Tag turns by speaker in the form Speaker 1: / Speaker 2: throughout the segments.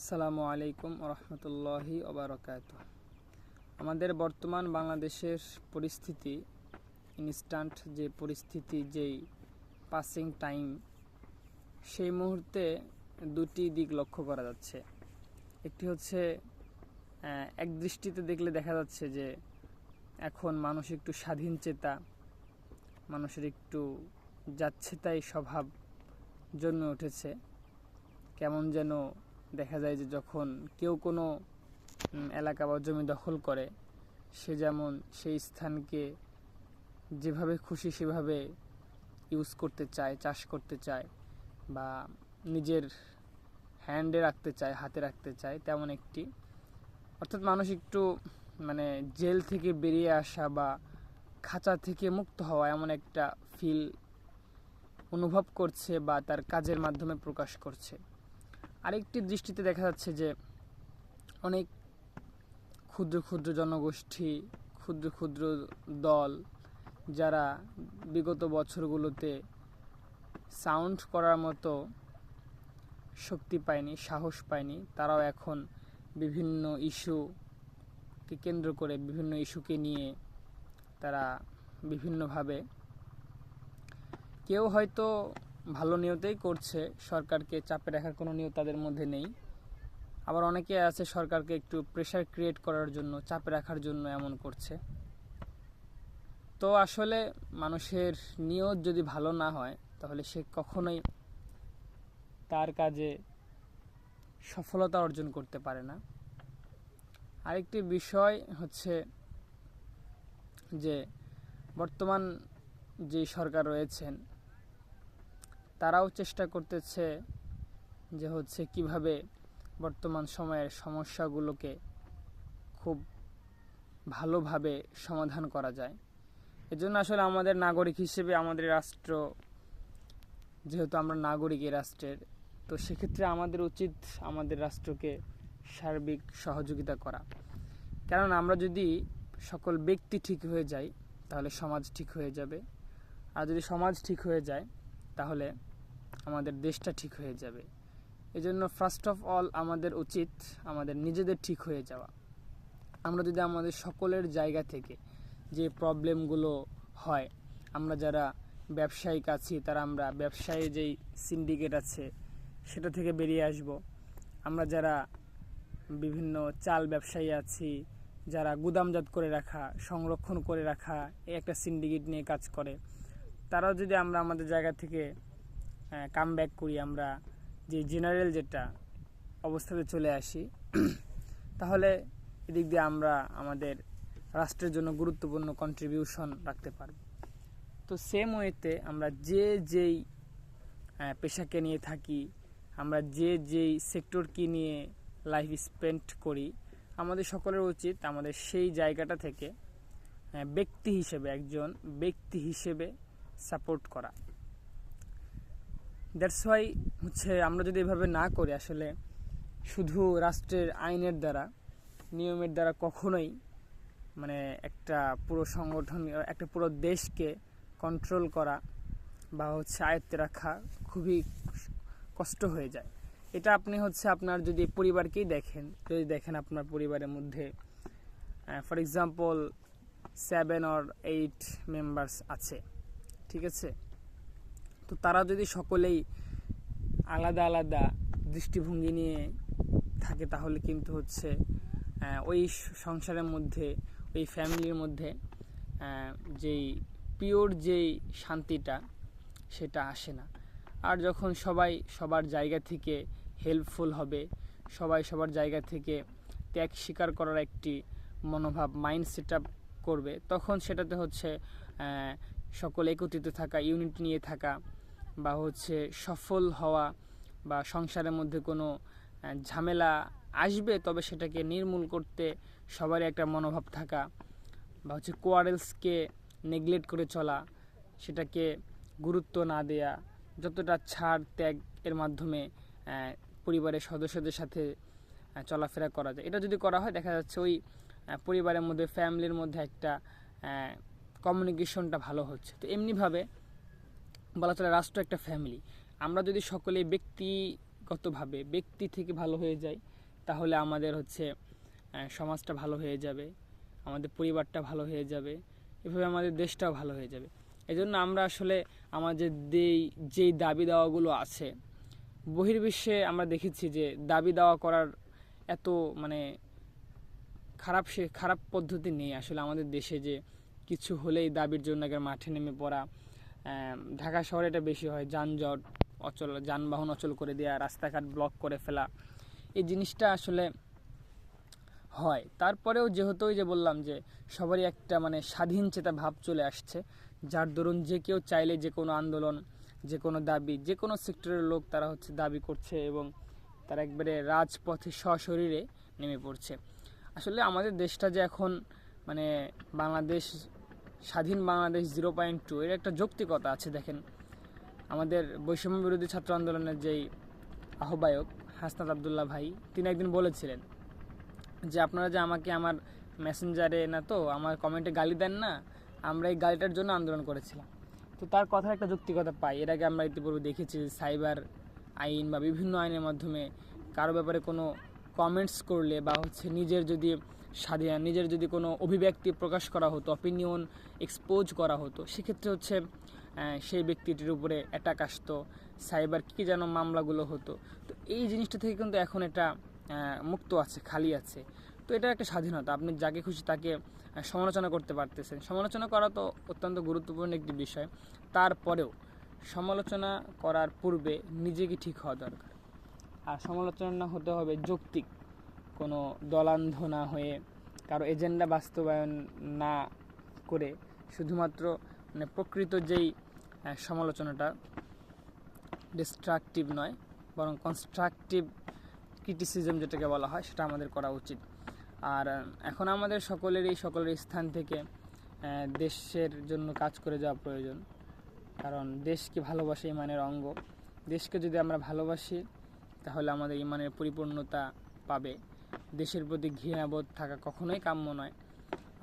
Speaker 1: আসসালামু আলাইকুম রহমতুল্লাহি ওবারাকাতুহু। আমাদের বর্তমান বাংলাদেশের পরিস্থিতি, ইনস্ট্যান্ট যে পরিস্থিতি, যেই পাসিং টাইম, সেই মুহূর্তে দুটি দিক লক্ষ্য করা যাচ্ছে। একটি হচ্ছে এক দৃষ্টিতে দেখলে দেখা যাচ্ছে যে এখন মানুষ একটু স্বাধীন চেতা, মানুষের একটু যাচ্ছেতাই স্বভাব জন্মে উঠেছে। কেমন যেন দেখা যায় যে যখন কেউ কোনো এলাকা বা জমি দখল করে, সে যেমন সেই স্থানকে যেভাবে খুশি সেভাবে ইউজ করতে চায়, চাষ করতে চায় বা নিজের হ্যান্ডে রাখতে চায়, হাতে রাখতে চায়, তেমন একটি, অর্থাৎ মানুষ একটু জেল থেকে বেরিয়ে আসা বা খাঁচা থেকে মুক্ত হওয়া এমন একটা ফিল অনুভব করছে বা তার কাজের মাধ্যমে প্রকাশ করছে। আরেকটি দৃষ্টিতে দেখা যাচ্ছে যে অনেক ক্ষুদ্র ক্ষুদ্র জনগোষ্ঠী, ক্ষুদ্র ক্ষুদ্র দল, যারা বিগত বছরগুলোতে সাউন্ড করার মতো শক্তি পায়নি, সাহস পায়নি, তারাও এখন বিভিন্ন ইস্যুকে কেন্দ্র করে, বিভিন্ন ইস্যুকে নিয়ে তারা বিভিন্নভাবে, কেউ হয়তো ভালো নিয়তেই করছে, সরকারকে চাপে রাখার কোনো নিয়ত তাদের মধ্যে নেই। আবার অনেকে আছে সরকারকে একটু প্রেশার ক্রিয়েট করার জন্য, চাপে রাখার জন্য এমন করছে। তো আসলে মানুষের নিয়ত যদি ভালো না হয়, তাহলে সে কখনোই তার কাজে সফলতা অর্জন করতে পারে না। আরেকটি বিষয় হচ্ছে যে বর্তমান যে সরকার রয়েছেন, তারাও চেষ্টা করতেছে যে কিভাবে বর্তমান সময়ের সমস্যাগুলোকে খুব ভালোভাবে সমাধান করা যায়। এজন্য আসলে আমাদের নাগরিক হিসেবে, আমাদের রাষ্ট্র, যেহেতু আমরা নাগরিক এই রাষ্ট্রের, তো সেক্ষেত্রে আমাদের উচিত আমাদের রাষ্ট্রকে সার্বিক সহযোগিতা করা। কারণ আমরা যদি সকল ব্যক্তি ঠিক হয়ে যাই, তাহলে সমাজ ঠিক হয়ে যাবে। আর যদি সমাজ ঠিক হয়ে যায়, তাহলে আমাদের দেশটা ঠিক হয়ে যাবে। এজন্য ফার্স্ট অফ অল আমাদের উচিত আমাদের নিজেদের ঠিক হয়ে যাওয়া। আমরা যদি আমাদের সকলের জায়গা থেকে যে প্রবলেমগুলো হয়, আমরা যারা ব্যবসায়িক আছি, তারা আমরা ব্যবসায়ী যেই সিন্ডিকেট আছে সেটা থেকে বেরিয়ে আসব। আমরা যারা বিভিন্ন চাল ব্যবসায়ী আছি, যারা গুদামজাত করে রাখা, সংরক্ষণ করে রাখা, এই একটা সিন্ডিকেট নিয়ে কাজ করে, তারাও যদি আমরা আমাদের জায়গা থেকে কাম ব্যাক করি, আমরা যে জেনারেল যেটা অবস্থাতে চলে আসি, তাহলে এদিক দিয়ে আমরা আমাদের রাষ্ট্রের জন্য গুরুত্বপূর্ণ কন্ট্রিবিউশন রাখতে পারব। তো সেম ওয়েতে আমরা যেই পেশাকে নিয়ে থাকি, আমরা যেই সেক্টরকে নিয়ে লাইফ স্পেন্ড করি, আমাদের সকলের উচিত আমাদের সেই জায়গাটা থেকে ব্যক্তি হিসেবে, একজন ব্যক্তি হিসেবে সাপোর্ট করা। দ্যাটস ওয়াই আমরা যদি এভাবে না করি, আসলে শুধু রাষ্ট্রের আইনের দ্বারা, নিয়মের দ্বারা কখনোই একটা পুরো সংগঠন, একটা পুরো দেশকে কন্ট্রোল করা বা আয়ত্তে রাখা খুবই কষ্ট হয়ে যায়। এটা আপনি আপনার যদি পরিবারকেই দেখেন, আপনার পরিবারের মধ্যে ফর এক্সাম্পল 7 or 8 মেম্বার্স আছে, ঠিক আছে? তো তারা যদি সকলেই আলাদা আলাদা দৃষ্টিভঙ্গি নিয়ে থাকে, তাহলে কিন্তু ওই সংসারের মধ্যে, ওই ফ্যামিলির মধ্যে যেই পিওর যেই শান্তিটা, সেটা আসে না। আর যখন সবাই সবার জায়গা থেকে হেল্পফুল হবে, সবাই সবার জায়গা থেকে ত্যাগ স্বীকার করার একটি মনোভাব, মাইন্ড সেট আপ করবে, তখন সেটাতে সকল একত্রিত থাকা, ইউনিট নিয়ে থাকা বা সফল হওয়া, বা সংসারের মধ্যে কোনো ঝামেলা আসবে, তবে সেটাকে নির্মূল করতে সবারই একটা মনোভাব থাকা, বা কোয়ারেলসকে নেগলেক্ট করে চলা, সেটাকে গুরুত্ব না দেয়া, যতটা ছাড় ত্যাগ এর মাধ্যমে পরিবারের সদস্যদের সাথে চলাফেরা করা যায়, এটা যদি করা হয়, দেখা যাচ্ছে ওই পরিবারের মধ্যে, ফ্যামিলির মধ্যে একটা কমিউনিকেশনটা ভালো হচ্ছে। তো এমনিভাবে বলা চলে রাষ্ট্র একটা ফ্যামিলি। আমরা যদি সকলে ব্যক্তিগতভাবে ব্যক্তি থেকে ভালো হয়ে যাই, তাহলে আমাদের হচ্ছে সমাজটা ভালো হয়ে যাবে, আমাদের পরিবারটা ভালো হয়ে যাবে, এভাবে আমাদের দেশটাও ভালো হয়ে যাবে। এজন্য আমরা আসলে আমাদের যেই দাবি দাওয়াগুলো আছে, বহির্বিশ্বে আমরা দেখেছি যে দাবি দাওয়া করার এত মানে খারাপ পদ্ধতি নেই আসলে আমাদের দেশে, যে কিছু হলেই দাবির জন্য আগে মাঠে নেমে পড়া। ঢাকা শহরে এটা বেশি হয়, যানবাহন অচল করে দেওয়া, রাস্তাঘাট ব্লক করে ফেলা, এই জিনিসটা আসলে হয়। তারপরেও যেহেতু যে বললাম যে সবারই একটা মানে স্বাধীন চেতা ভাব চলে আসছে, যার দরুন যে কেউ চাইলে যে কোনো আন্দোলন, যে কোনো দাবি, যে কোনো সেক্টরের লোক তারা হচ্ছে দাবি করছে এবং তারা একবারে রাজপথে সশরীরে নেমে পড়ছে। আসলে আমাদের দেশটা যে এখন মানে বাংলাদেশ, স্বাধীন বাংলাদেশ 0.2 এর একটা যৌক্তিকতা আছে। দেখেন, আমাদের বৈষম্য বিরোধী ছাত্র আন্দোলনের যেই আহ্বায়ক হাসনাত আবদুল্লাহ ভাই, তিনি একদিন বলেছিলেন যে আপনারা যে আমাকে আমার মেসেঞ্জারে না তো আমার কমেন্টে গালি দেন না, আমরা এই গালিটার জন্য আন্দোলন করেছিলাম। তো তার কথার একটা যৌক্তিকতা পাই। এর আগে আমরা ইতিপূর্বে দেখেছি যে সাইবার আইন বা বিভিন্ন আইনের মাধ্যমে কারো ব্যাপারে কোনো কমেন্টস করলে বা হচ্ছে নিজের যদি কোনো অভিব্যক্তি প্রকাশ করা হতো, অপিনিয়ন এক্সপোজ করা হতো, সেক্ষেত্রে হচ্ছে সেই ব্যক্তিটির উপরে অ্যাটাক আসতো, সাইবার কী যেন মামলাগুলো হতো। তো এই জিনিসটা থেকে কিন্তু এখন এটা মুক্ত আছে, খালি আছে। তো এটা একটা স্বাধীনতা, আপনি যাকে খুশি তাকে সমালোচনা করতে পারতেছেন। সমালোচনা করা তো অত্যন্ত গুরুত্বপূর্ণ একটি বিষয়, তারপরেও সমালোচনা করার পূর্বে নিজেকে ঠিক হওয়া দরকার। আর সমালোচনা হতে হবে যৌক্তিক, কোনো দলান্ধ না হয়ে, কারো এজেন্ডা বাস্তবায়ন না করে, শুধুমাত্র মানে প্রকৃত যেই সমালোচনাটা ডিস্ট্রাকটিভ নয় বরং কনস্ট্রাকটিভ ক্রিটিসিজম যেটাকে বলা হয়, সেটা আমাদের করা উচিত। আর এখন আমাদের সকলের স্থান থেকে দেশের জন্য কাজ করে যাওয়া প্রয়োজন, কারণ দেশকে ভালোবাসা ইমানের অঙ্গ। দেশকে যদি আমরা ভালোবাসি তাহলে আমাদের ইমানের পরিপূর্ণতা পাবে। দেশের প্রতি ঘৃণাবোধ থাকা কখনোই কাম্য নয়।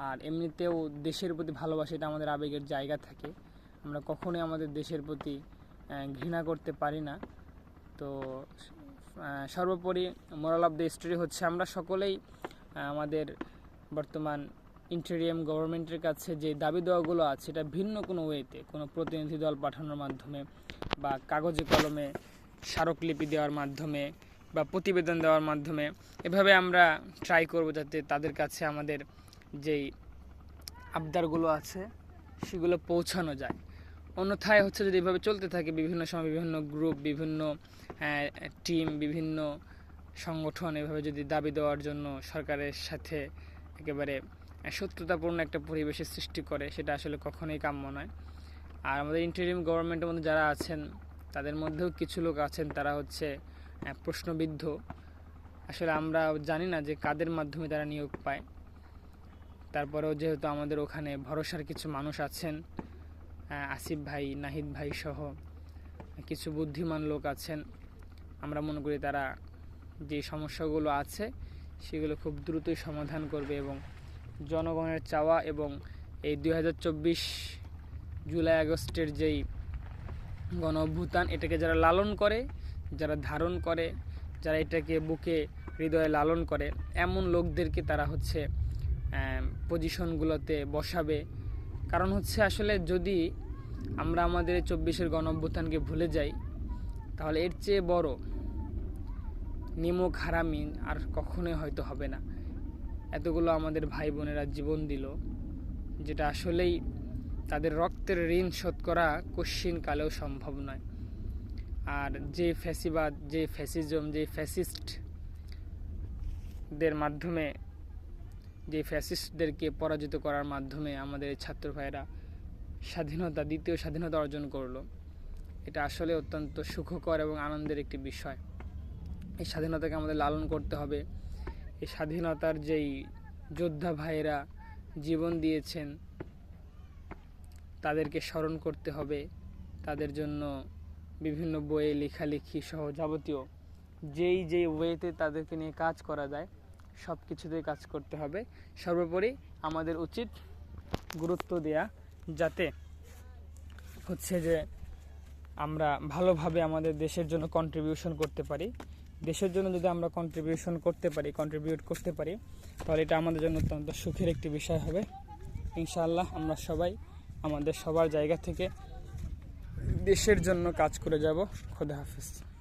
Speaker 1: আর এমনিতেও দেশের প্রতি ভালোবাসা এটা আমাদের আবেগের জায়গা থাকে, আমরা কখনোই আমাদের দেশের প্রতি ঘৃণা করতে পারি না। তো সর্বোপরি মোরাল অফ দ্য স্টোরি হচ্ছে আমরা সকলেই আমাদের বর্তমান ইন্টেরিয়াম গভর্নমেন্টের কাছে যে দাবি দেওয়াগুলো আছে, এটা ভিন্ন কোনো ওয়েতে, কোনো প্রতিনিধি দল পাঠানোর মাধ্যমে বা কাগজে কলমে স্মারকলিপি দেওয়ার মাধ্যমে বা প্রতিবেদন দেওয়ার মাধ্যমে, এভাবে আমরা ট্রাই করব যাতে তাদের কাছে আমাদের যেই আবদারগুলো আছে সেগুলো পৌঁছানো যায়। অন্যথায় হচ্ছে যদি এভাবে চলতে থাকে, বিভিন্ন সময় বিভিন্ন গ্রুপ, বিভিন্ন টিম, বিভিন্ন সংগঠন এভাবে যদি দাবি দেওয়ার জন্য সরকারের সাথে একেবারে শত্রুতাপূর্ণ একটা পরিবেশের সৃষ্টি করে, সেটা আসলে কখনোই কাম্য নয়। আর আমাদের ইন্টারিম গভর্নমেন্টের মধ্যে যারা আছেন তাদের মধ্যেও কিছু লোক আছেন তারা হচ্ছে প্রশ্নবিদ্ধ। আসলে আমরা জানি না যে কাদের মাধ্যমে তারা নিয়োগ পায়। তারপরেও যেহেতু আমাদের ওখানে ভরসার কিছু মানুষ আছেন, আসিফ ভাই, নাহিদ ভাই সহ কিছু বুদ্ধিমান লোক আছেন, আমরা মনে করি তারা যে সমস্যাগুলো আছে সেগুলো খুব দ্রুতই সমাধান করবে এবং জনগণের চাওয়া এবং এই 2024 জুলাই আগস্টের যেই গণ অভ্যুত্থান, এটাকে যারা লালন করে, যারা ধারণ করে, যারা এটাকে বুকে হৃদয়ে লালন করে, এমন লোকদেরকে তারা হচ্ছে পজিশনগুলোতে বসাবে। কারণ হচ্ছে আসলে যদি আমরা আমাদের 24-এর গণ অভ্যুত্থানকে ভুলে যাই, তাহলে এর চেয়ে বড় নিমক হারামি আর কখনোই হয়তো হবে না। এতগুলো আমাদের ভাই বোনেরা জীবন দিল, যেটা আসলেই তাদের রক্তের ঋণ শোধ করা কশ্চিন কালেও সম্ভব নয়। আর যে ফ্যাসিবাদ, যে ফ্যাসিজম, যে ফ্যাসিস্টদের মাধ্যমে, যে ফ্যাসিস্টদেরকে পরাজিত করার মাধ্যমে আমাদের ছাত্র ভাইরা দ্বিতীয় স্বাধীনতা অর্জন করলো, এটা আসলে অত্যন্ত সুখকর এবং আনন্দের একটি বিষয়। এই স্বাধীনতাকে আমাদের লালন করতে হবে। এই স্বাধীনতার যেই যোদ্ধা ভাইয়েরা জীবন দিয়েছেন তাদেরকে স্মরণ করতে হবে। তাদের জন্য বিভিন্ন বইয়ে লেখালেখি সহ যাবতীয় যেই ওয়েতে তাদেরকে নিয়ে কাজ করা যায় সব কিছুতেই কাজ করতে হবে। সর্বোপরি আমাদের উচিত গুরুত্ব দেয়া, যাতে হচ্ছে যে আমরা ভালোভাবে আমাদের দেশের জন্য কন্ট্রিবিউশন করতে পারি, দেশের জন্য যদি আমরা কন্ট্রিবিউট করতে পারি তাহলে এটা আমাদের জন্য অত্যন্ত সুখের একটি বিষয় হবে। ইনশাআল্লাহ আমরা সবাই আমাদের সবার জায়গা থেকে দেশের জন্য কাজ করে যাব। খোদা হাফেজ।